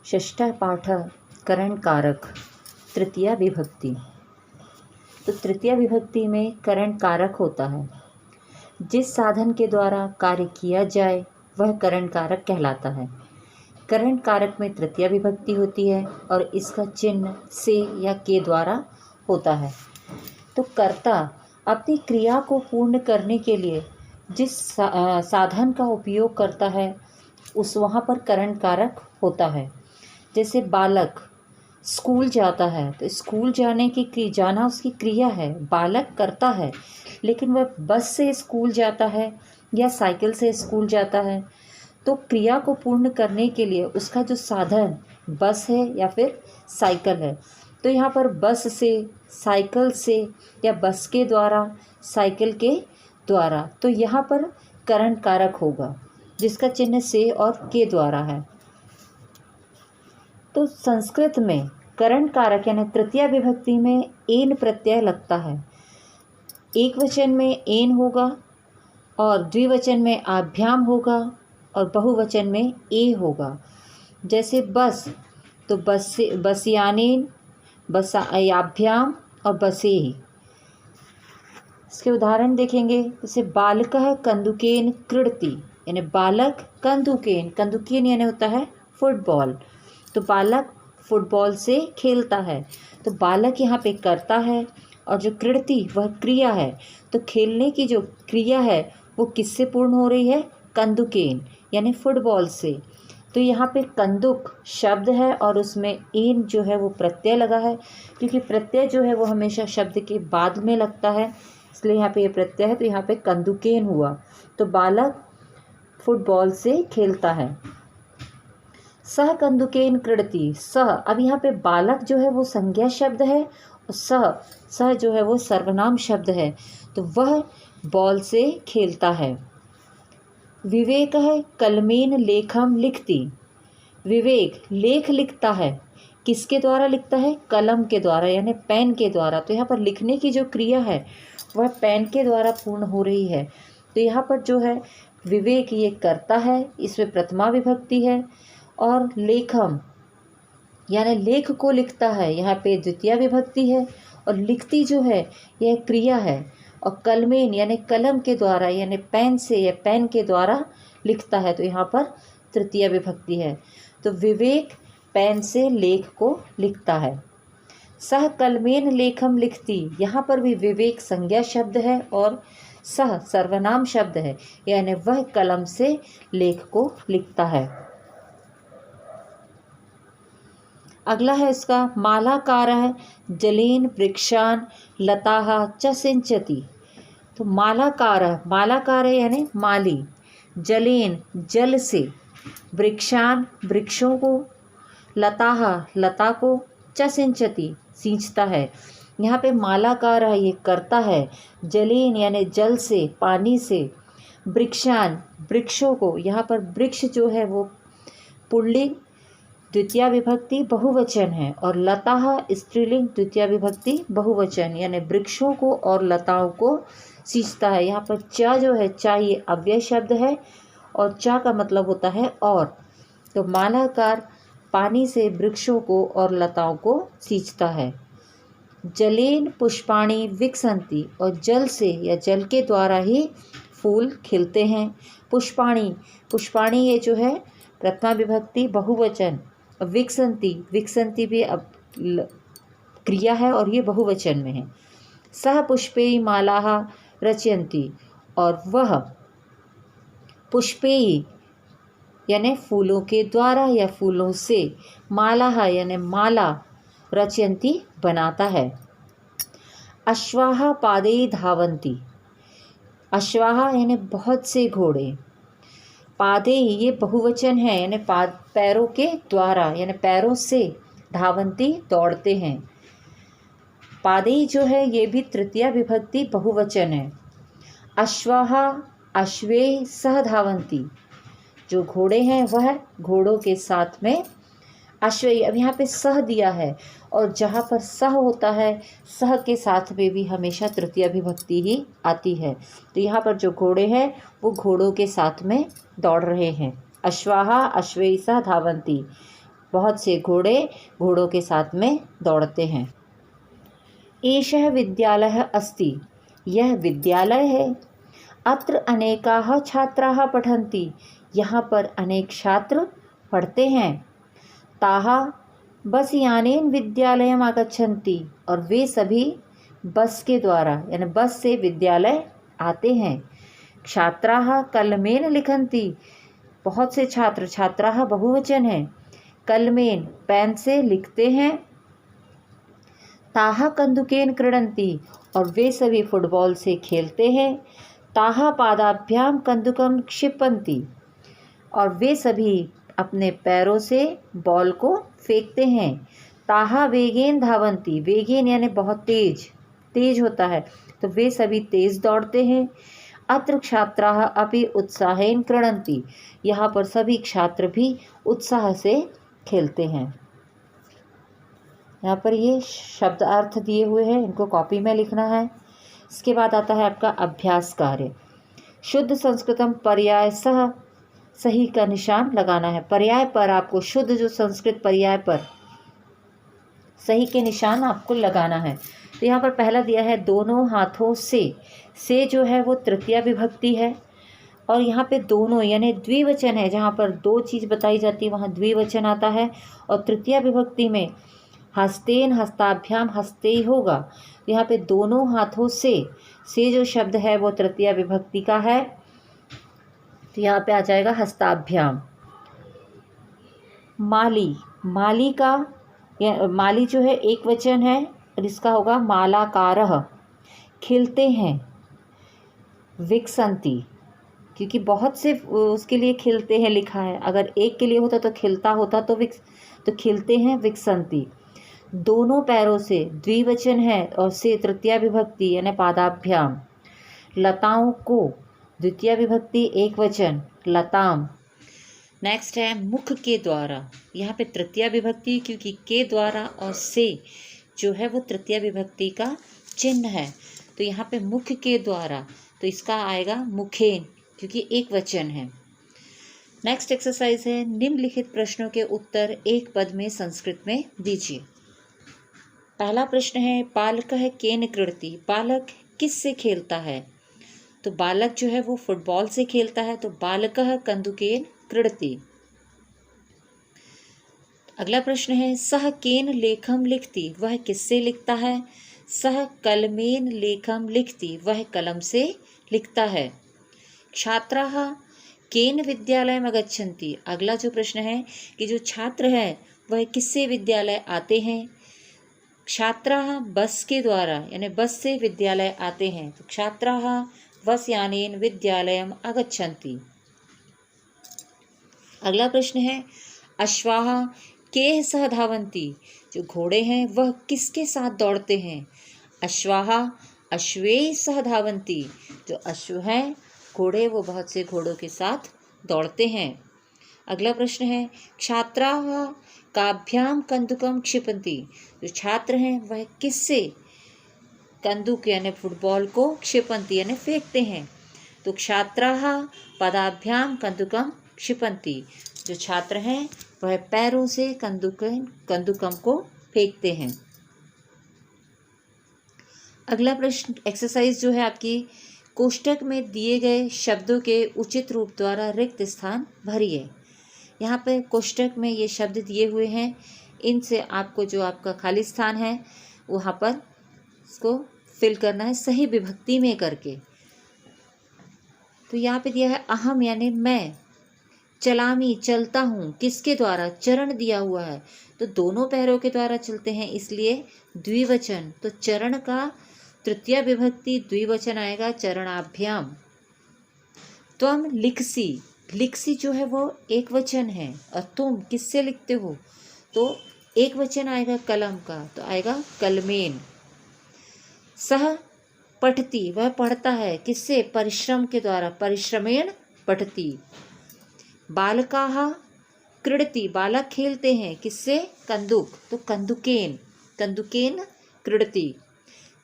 षष्ठः पाठः करण कारक तृतीया विभक्ति। तो तृतीया विभक्ति में करण कारक होता है। जिस साधन के द्वारा कार्य किया जाए वह करण कारक कहलाता है। करण कारक में तृतीया विभक्ति होती है और इसका चिन्ह से या के द्वारा होता है। तो कर्ता अपनी क्रिया को पूर्ण करने के लिए जिस साधन का उपयोग करता है उस वहाँ पर करण कारक होता है। जैसे बालक स्कूल जाता है तो स्कूल जाना उसकी क्रिया है, बालक करता है, लेकिन वह बस से स्कूल जाता है या साइकिल से स्कूल जाता है तो क्रिया को पूर्ण करने के लिए उसका जो साधन बस है या फिर साइकिल है। तो यहाँ पर बस से, साइकिल से या बस के द्वारा, साइकिल के द्वारा, तो यहाँ पर करण कारक होगा जिसका चिन्ह से और के द्वारा है। तो संस्कृत में करण कारक यानी तृतीया विभक्ति में एन प्रत्यय लगता है। एक वचन में एन होगा और द्विवचन में आभ्याम होगा और बहुवचन में ए होगा। जैसे बस तो बस से बसयानेन, बसयाभ्याम और बसेहि। इसके उदाहरण देखेंगे। जैसे बालकः कन्दुकेन क्रीडति यानी बालक कंदुकेन, कंदुकेन यानी होता है फुटबॉल, तो बालक फुटबॉल से खेलता है। तो बालक यहाँ पे करता है और जो क्रीडति वह क्रिया है। तो खेलने की जो क्रिया है वो किससे पूर्ण हो रही है? कंदुकेन यानी फुटबॉल से। तो यहाँ पे कंदुक शब्द है और उसमें एन जो है वो प्रत्यय लगा है, क्योंकि प्रत्यय जो है वो हमेशा शब्द के बाद में लगता है, इसलिए यहाँ पे ये प्रत्यय है। तो यहाँ पे कंदुकेन हुआ। तो बालक फुटबॉल से खेलता है। सह कंदुकेन क्रीडति, सह, अब यहाँ पे बालक जो है वो संज्ञा शब्द है और सह जो है वो सर्वनाम शब्द है। तो वह बॉल से खेलता है। विवेक है कलमेन लेखम लिखती, विवेक लेख लिखता है। किसके द्वारा लिखता है? कलम के द्वारा यानी पेन के द्वारा। तो यहाँ पर लिखने की जो क्रिया है वह पेन के द्वारा पूर्ण हो रही है। तो यहाँ पर जो है विवेक ये करता है, इसमें प्रथमा विभक्ति है। और लेखम यानी लेख को लिखता है, यहाँ पे द्वितीया विभक्ति है। और लिखती जो है यह क्रिया है। और कलमेन यानी कलम के द्वारा यानी पेन से या पेन के द्वारा लिखता है, तो यहाँ पर तृतीया विभक्ति है। तो विवेक पेन से लेख को लिखता है। सह कलमेन लेखम लिखती, यहाँ पर भी विवेक संज्ञा शब्द है और सह सर्वनाम शब्द है, यानी वह कलम से लेख को लिखता है। अगला है इसका मालाकारः जलेन वृक्षान लताः च सिंचति। तो मालाकार यानी माली, जलेन जल से, वृक्षान वृक्षों को, लताः लता को, च सिंचति सींचता है। यहाँ पे मालाकार ये करता है, जलेन यानी जल से, पानी से, वृक्षान वृक्षों को, यहाँ पर वृक्ष जो है वो पुल्लिंग द्वितीया विभक्ति बहुवचन है और लताः स्त्रीलिंग द्वितीया विभक्ति बहुवचन, यानी वृक्षों को और लताओं को सींचता है। यहाँ पर चा जो है, चा ये अव्यय शब्द है और चा का मतलब होता है और। तो मालाकार पानी से वृक्षों को और लताओं को सींचता है। जलेन पुष्पाणि विकसंती, और जल से या जल के द्वारा ही फूल खिलते हैं। पुष्पाणि ये जो है प्रथमा विभक्ति बहुवचन। विकसंती भी अब क्रिया है और ये बहुवचन में है। सह पुष्पेयी मालाः रचयन्ति, और वह पुष्पेयी यानी फूलों के द्वारा या फूलों से, मालाः यानी माला, रचयन्ति बनाता है। अश्वाः पादैः धावन्ति, अश्वाः यानी बहुत से घोड़े, पादे ये बहुवचन है यानी पैरों के द्वारा यानी पैरों से, धावंती दौड़ते हैं। पादे जो है ये भी तृतीया विभक्ति बहुवचन है। अश्वाः अश्वे सह धावंती, जो घोड़े हैं वह घोड़ों के साथ में अश्वई। अब यहाँ पे सह दिया है और जहाँ पर सह होता है सह के साथ में भी हमेशा तृतीया विभक्ति ही आती है। तो यहाँ पर जो घोड़े हैं वो घोड़ों के साथ में दौड़ रहे हैं। अश्वाः अश्वैः सह धावन्ति, बहुत से घोड़े घोड़ों के साथ में दौड़ते हैं। एषः विद्यालयः अस्ति, यह विद्यालय है। अत्र अनेकाः छात्राः पठन्ति, यहाँ पर अनेक छात्र पढ़ते हैं। ताः बसयानेन विद्यालयम् आगच्छन्ति, और वे सभी बस के द्वारा यानी बस से विद्यालय आते हैं। छात्राः कलमेन लिखन्ति, बहुत से छात्र, छात्राः बहुवचन है, कलमेन पेन से लिखते हैं। ताः कन्दुकेन क्रीडन्ति, और वे सभी फुटबॉल से खेलते हैं। ताः पादाभ्याम कन्दुकं क्षिपन्ति, और वे सभी अपने पैरों से बॉल को फेंकते हैं। ताः वेगेन धावन्ति, वेगेन यानी बहुत तेज, तेज होता है, तो वे सभी तेज दौड़ते हैं। अत्र छात्राः अपि उत्साहेन क्रीडन्ति, यहाँ पर सभी छात्र भी उत्साह से खेलते हैं। यहाँ पर ये शब्द अर्थ दिए हुए हैं, इनको कॉपी में लिखना है। इसके बाद आता है आपका अभ्यास कार्य। शुद्ध संस्कृतम पर्याय सह सही का निशान लगाना है। पर्याय पर आपको, शुद्ध जो संस्कृत पर्याय पर सही के निशान आपको लगाना है। तो यहाँ पर पहला दिया है दोनों हाथों से जो है वो तृतीया विभक्ति है, और यहाँ पे दोनों यानी द्विवचन है। जहाँ पर दो चीज़ बताई जाती है वहाँ द्विवचन आता है, और तृतीया विभक्ति में हस्तेन हस्ताभ्याम हस्ते ही होगा। तो यहाँ पे दोनों हाथों से जो शब्द है वो तृतीया विभक्ति का है, तो यहाँ पे आ जाएगा हस्ताभ्याम। माली, माली का माली जो है एक वचन है, और इसका होगा मालाकारः, खिलते हैं। विकसंती, क्योंकि बहुत से उसके लिए खिलते हैं लिखा है, अगर एक के लिए होता तो खिलता होता, तो खिलते हैं विकसंती। दोनों पैरों से द्विवचन है, और से तृतीया विभक्ति यानी पादाभ्याम। लताओं को द्वितीय विभक्ति एक वचन, लताम। नेक्स्ट है मुख के द्वारा, यहाँ पे तृतीया विभक्ति, क्योंकि के द्वारा और से जो है वो तृतीया विभक्ति का चिन्ह है, तो यहाँ पे मुख के द्वारा, तो इसका आएगा मुखेन, क्योंकि एक वचन है। नेक्स्ट एक्सरसाइज है निम्नलिखित प्रश्नों के उत्तर एक पद में संस्कृत में दीजिए। पहला प्रश्न है बालकः केन क्रीडति, बालक किससे खेलता है? तो बालक जो है वो फुटबॉल से खेलता है, तो बालकः कन्दुकेन क्रीडति। अगला प्रश्न है सः केन लेखम लिखति, वह किससे लिखता है? सः कलमेन लेखम लिखति, वह कलम से लिखता है। छात्राः केन विद्यालयम् आगच्छन्ति, अगला जो प्रश्न है कि जो छात्र है वह किससे विद्यालय आते हैं? छात्राः बस के द्वारा यानी बस से विद्यालय आते हैं, तो छात्राः बसयानेन विद्यालयम् आगच्छन्ति। अगला प्रश्न है अश्वाः केह सह धावन्ति, जो घोड़े हैं वह किसके साथ दौड़ते हैं? अश्वाः अश्वैः सह धावन्ति, जो अश्व हैं घोड़े वो बहुत से घोड़ों के साथ दौड़ते हैं। अगला प्रश्न है छात्राः काभ्याम कन्दुकं क्षिपन्ति, जो छात्र हैं वह किससे कंदुक यानी फुटबॉल को क्षिपन्ति यानी फेंकते हैं, तो छात्राः पदाभ्याम कन्दुकं क्षिपन्ति, जो छात्र हैं वह पैरों से कंदुकम को फेंकते हैं। अगला प्रश्न एक्सरसाइज जो है आपकी, कोष्टक में दिए गए शब्दों के उचित रूप द्वारा रिक्त स्थान भरिए। यहाँ पर कोष्टक में ये शब्द दिए हुए हैं, इनसे आपको जो आपका खाली स्थान है वहाँ पर इसको फिल करना है सही विभक्ति में करके। तो यहाँ पे दिया है अहम यानी मैं, चलामी चलता हूँ, किसके द्वारा? चरण दिया हुआ है, तो दोनों पैरों के द्वारा चलते हैं इसलिए द्विवचन, तो चरण का तृतीय विभक्ति द्विवचन आएगा चरणाभ्याम। त्वम लिखसी, लिखसी जो है वो एक वचन है, और तुम किससे लिखते हो? तो एक वचन आएगा कलम का, तो आएगा कलमेन। सह पठती, वह पढ़ता है, किससे? परिश्रम के द्वारा, परिश्रमेण पठती। बालकाः क्रीडति, बालक खेलते हैं, किससे? कंदुक, तो कंदुकेन, कंदुकेन क्रीडति।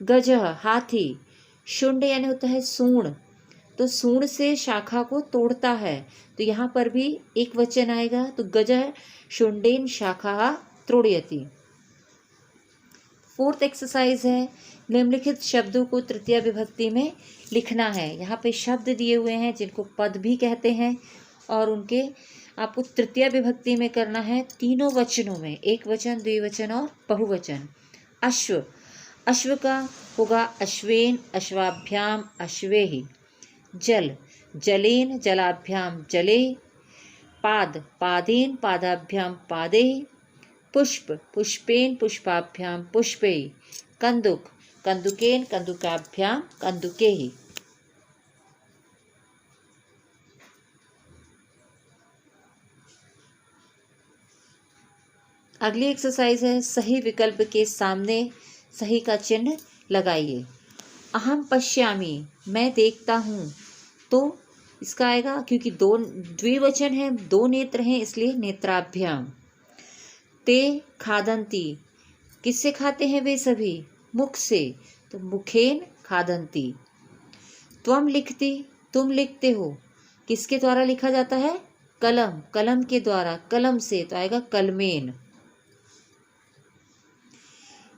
गजः हाथी, शुंड यानी होता है सूंड, तो सूंड से शाखा को तोड़ता है, तो यहाँ पर भी एक वचन आएगा, तो गजः शुंडेन शाखा त्रोड़यति। फोर्थ एक्सरसाइज है, निम्नलिखित शब्दों को तृतीया विभक्ति में लिखना है। यहाँ पे शब्द दिए हुए हैं जिनको पद भी कहते हैं, और उनके आपको तृतीया विभक्ति में करना है तीनों वचनों में, एक वचन, द्विवचन और बहुवचन। अश्व, अश्व का होगा अश्वेन, अश्वाभ्याम, अश्वेहि। जल, जलेन, जलाभ्याम, जले। पाद, पादेन, पादाभ्याम, पादे। पुष्प, पुष्पेन, पुष्पाभ्याम, पुष्पे। कंदुक, कंदुकेन, कंदुकाभ्याम, कंदुके। अगली एक्सरसाइज है, सही विकल्प के सामने सही का चिन्ह लगाइए। अहम पश्यामि, मैं देखता हूँ, तो इसका आएगा, क्योंकि दो द्विवचन है, दो नेत्र हैं, इसलिए नेत्राभ्याम। ते खादंती, किससे खाते हैं वे सभी? मुख से, तो मुखेन खादंती। त्वम लिखती, तुम लिखते हो, किसके द्वारा लिखा जाता है? कलम, कलम के द्वारा, कलम से, तो आएगा कलमेन।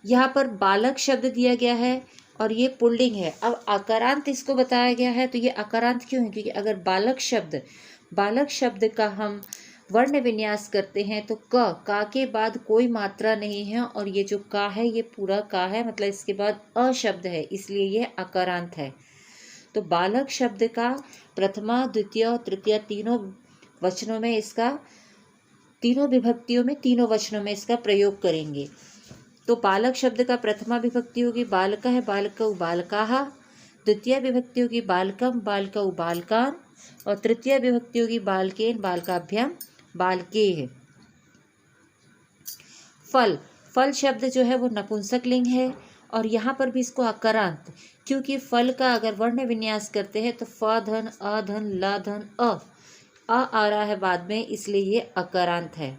यहाँ पर बालक शब्द दिया गया है और ये पुल्लिंग है। अब आकारांत इसको बताया गया है, तो ये आकारांत क्यों है? क्योंकि अगर बालक शब्द का हम वर्ण विन्यास करते हैं तो का के बाद कोई मात्रा नहीं है, और ये जो का है ये पूरा का है, मतलब इसके बाद अ शब्द है, इसलिए ये आकारांत है। तो बालक शब्द का प्रथमा, द्वितीय और तृतीय तीनों वचनों में इसका, तीनों विभक्तियों में, तीनों वचनों में इसका प्रयोग करेंगे। तो बालक शब्द का प्रथमा विभक्ति होगी बालका है, बालकौ बालकाः। द्वितीय विभक्ति होगी बालकम, बालकौ बालकान्। और तृतीय विभक्ति होगी बालकेन, बालकाभ्याम, बालकेः। फल, फल शब्द जो है वो नपुंसक लिंग है, और यहाँ पर भी इसको आकारांत, क्योंकि फल का अगर वर्ण विन्यास करते हैं तो फ धन, अ धन, ल धन, अ आ रहा है बाद में, इसलिए ये आकारांत है।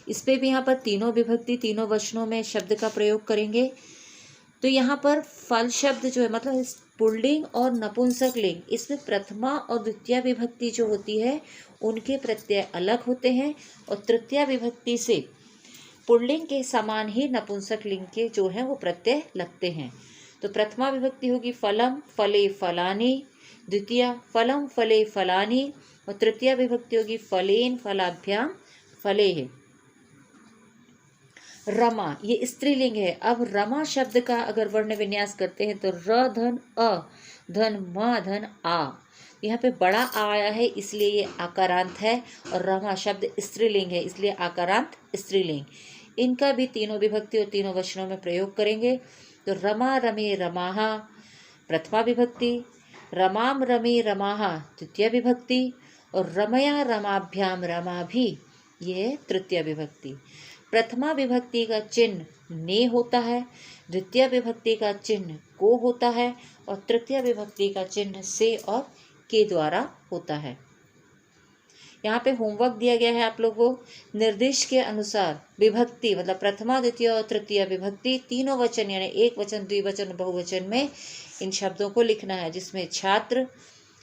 इस पे भी यहाँ पर तीनों विभक्ति तीनों वचनों में शब्द का प्रयोग करेंगे। तो यहाँ पर फल शब्द जो है, मतलब इस पुल्लिंग और नपुंसक लिंग, इसमें प्रथमा और द्वितीय विभक्ति जो होती है उनके प्रत्यय अलग होते हैं, और तृतीय विभक्ति से पुल्लिंग के समान ही नपुंसक लिंग के जो हैं वो प्रत्यय लगते हैं। तो प्रथमा विभक्ति होगी फलम, फले, फलानि। द्वितीय फलम, फले, फलानि। और तृतीय विभक्ति होगी फलेन, फलाभ्याम, फलेः। रमा, ये स्त्रीलिंग है। अब रमा शब्द का अगर वर्ण विन्यास करते हैं तो र धन, अ धन, म धन, आ। यहाँ पे बड़ा आ आया है, इसलिए ये आकारांत है, और रमा शब्द स्त्रीलिंग है, इसलिए आकारांत स्त्रीलिंग। इनका भी तीनों विभक्ति और तीनों वचनों में प्रयोग करेंगे। तो रमा, रमे, रमाः प्रथमा विभक्ति, रमाम, रमे, रमाः तृतीय विभक्ति, और रमया, रमाभ्याम, रमाभि ये तृतीय विभक्ति। प्रथमा विभक्ति का चिन्ह ने होता है, द्वितीय विभक्ति का चिन्ह को होता है, और तृतीय विभक्ति का चिन्ह से और के द्वारा होता है। यहाँ पे होमवर्क दिया गया है आप लोगों को, निर्देश के अनुसार विभक्ति, मतलब प्रथमा, द्वितीय और तृतीय विभक्ति तीनों वचन, यानी एक वचन, द्विवचन, बहुवचन में इन शब्दों को लिखना है, जिसमें छात्र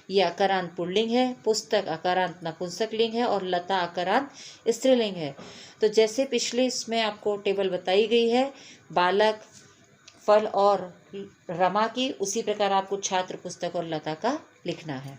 ये आकारांत पुल्लिंग है, पुस्तक आकारांत नपुंसक लिंग है, और लता आकारांत स्त्रीलिंग है। तो जैसे पिछले इसमें आपको टेबल बताई गई है बालक, फल और रमा की, उसी प्रकार आपको छात्र, पुस्तक और लता का लिखना है।